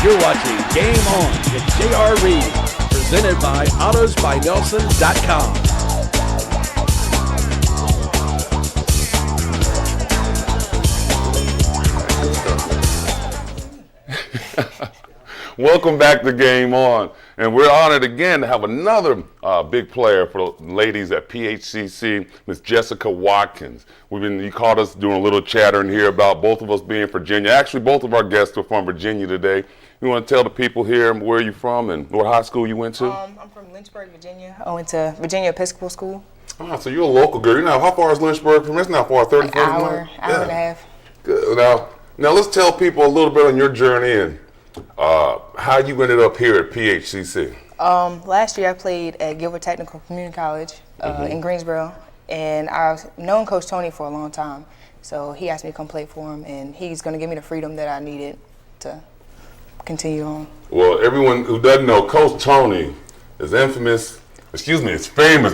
You're watching Game On with JR Reid, presented by AutosByNelson.com. Welcome back to Game On, and we're honored again to have another big player for the ladies at PHCC, Miss Jessica Watkins. You caught us doing a little chattering here about both of us being Virginia. Actually, both of our guests are from Virginia today. You want to tell the people here where you're from and what high school you went to? I'm from Lynchburg, Virginia. I went to Virginia Episcopal School. Ah, so you're a local girl. You know, how far is Lynchburg from? It's not far, 30, 40 hour minutes? Hour and a half. Good. Now let's tell people a little bit on your journey and how you ended up here at PHCC. Last year I played at Gilbert Technical Community College in Greensboro, and I've known Coach Tony for a long time. So he asked me to come play for him, and he's going to give me the freedom that I needed to continue on. Well, everyone who doesn't know, Coach Tony is famous,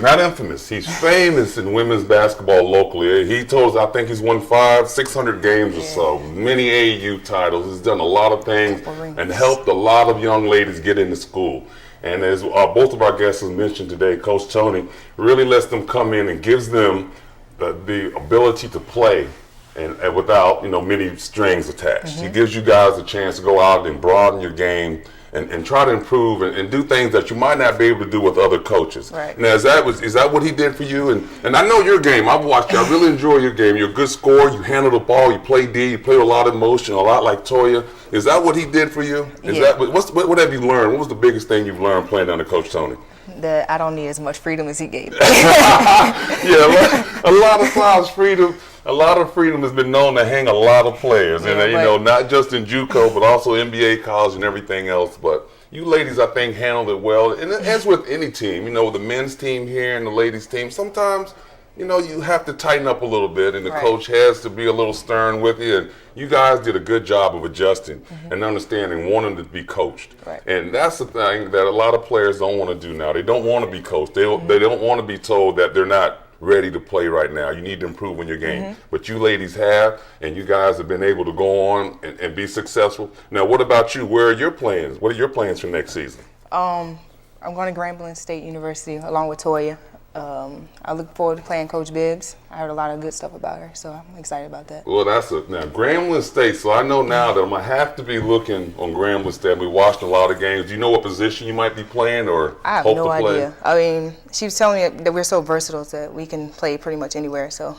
not infamous. He's famous in women's basketball locally. He told us, I think he's won 600 games or so, many AAU titles. He's done a lot of things and helped a lot of young ladies get into school. And as both of our guests have mentioned today, Coach Tony really lets them come in and gives them the ability to play and without many strings attached. He gives you guys a chance to go out and broaden your game and try to improve and do things that you might not be able to do with other coaches. Right. Now, is that what he did for you? And I know your game. I've watched you. I really enjoy your game. You're a good scorer. You handle the ball. You play D. You play with a lot of emotion, a lot like Toya. Is that what he did for you? What have you learned? What was the biggest thing you've learned playing under Coach Tony? That I don't need as much freedom as he gave me. Yeah, a lot of times freedom. A lot of freedom has been known to hang a lot of players, and not just in JUCO, but also NBA, college, and everything else. But you ladies, I think, handled it well. And as with any team, with the men's team here and the ladies' team, sometimes, you have to tighten up a little bit, and the coach has to be a little stern with you. And you guys did a good job of adjusting and understanding, wanting to be coached. Right. And that's the thing that a lot of players don't want to do now. They don't want to be coached. They don't want to be told that they're not ready to play right now. You need to improve in your game. But you ladies have, and you guys have been able to go on and be successful. Now, what about you? Where are your plans? What are your plans for next season? I'm going to Grambling State University along with Toya. I look forward to playing Coach Bibbs. I heard a lot of good stuff about her, so I'm excited about that. Well, now Grambling State. So I know now that I'm gonna have to be looking on Grambling State. We watched a lot of games. Do you know what position you might be playing, or I have hope no to play? idea. I mean, she was telling me that we're so versatile that we can play pretty much anywhere. So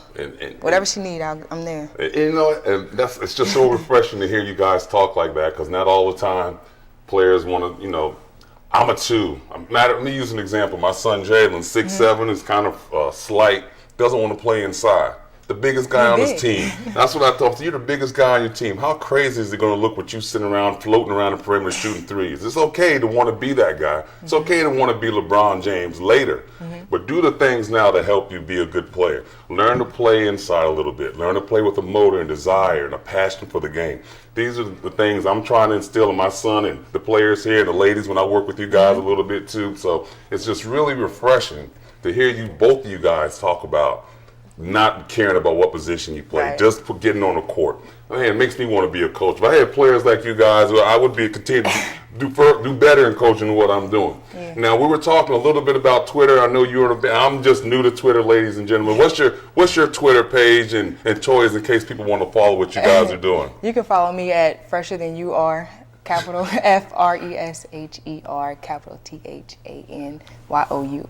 whatever she needs, I'm there. And it's just so refreshing to hear you guys talk like that, because not all the time players want to, I'm a 2. Let me use an example. My son Jalen, 6'7", is kind of slight, doesn't want to play inside. The biggest guy on his team. That's what I thought. You're the biggest guy on your team. How crazy is it going to look with you sitting around, floating around the perimeter, shooting threes? It's okay to want to be that guy. It's okay to want to be LeBron James later. But do the things now to help you be a good player. Learn to play inside a little bit. Learn to play with a motor and desire and a passion for the game. These are the things I'm trying to instill in my son and the players here and the ladies when I work with you guys a little bit too. So it's just really refreshing to hear both of you guys talk about not caring about what position you play, just for getting on the court. Man, it makes me want to be a coach. If I had players like you guys, I would continue to do better in coaching than what I'm doing. Now, we were talking a little bit about Twitter. I know I'm just new to Twitter, ladies and gentlemen. What's your Twitter page and Toys, in case people want to follow what you guys are doing? You can follow me at Fresher Than You Are, capital FRESHER, capital THANYOU,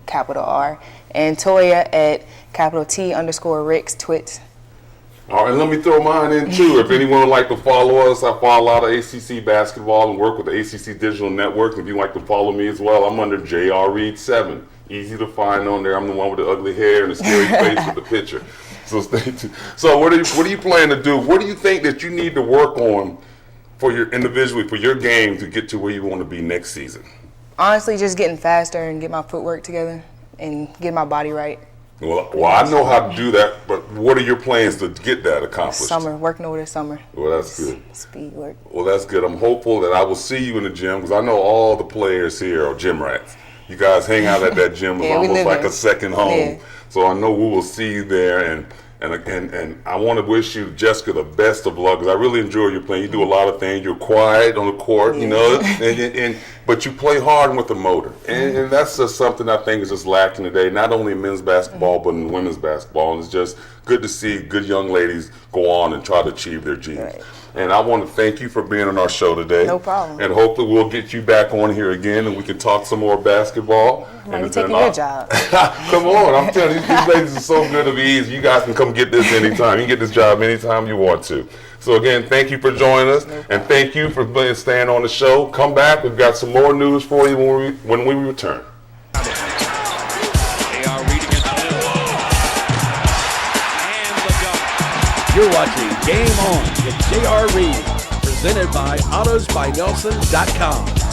capital R, and Toya at capital T_Ricks, twits. All right, let me throw mine in too. If anyone would like to follow us, I follow a lot of ACC basketball and work with the ACC Digital Network. If you'd like to follow me as well, I'm under JR Reid 7. Easy to find on there. I'm the one with the ugly hair and the scary face with the picture. So stay tuned. So what are you planning to do? What do you think that you need to work on for your game to get to where you want to be next season? Honestly, just getting faster and get my footwork together and get my body right. Well, I know how to do that, but what are your plans to get that accomplished? Working over the summer. Well, that's good. Speed work. Well, that's good. I'm hopeful that I will see you in the gym, because I know all the players here are gym rats. You guys hang out at that gym. It's almost like a second home. So I know we will see you there, and And I want to wish you, Jessica, the best of luck, because I really enjoy your playing. You do a lot of things. You're quiet on the court, you know, but you play hard with the motor. And that's just something I think is just lacking today, not only in men's basketball, but in women's basketball. And it's just good to see good young ladies go on and try to achieve their dreams. Right. And I want to thank you for being on our show today. No problem. And hopefully we'll get you back on here again and we can talk some more basketball. Why are you taking your job? Come on, I'm telling you, these ladies are so good to be easy. You guys can come get this anytime. You can get this job anytime you want to. So again, thank you for joining us, and thank you for staying on the show. Come back. We've got some more news for you when we return. JR Reid against Hill. And the dunk. You're watching Game On with JR Reid, presented by AutosByNelson.com.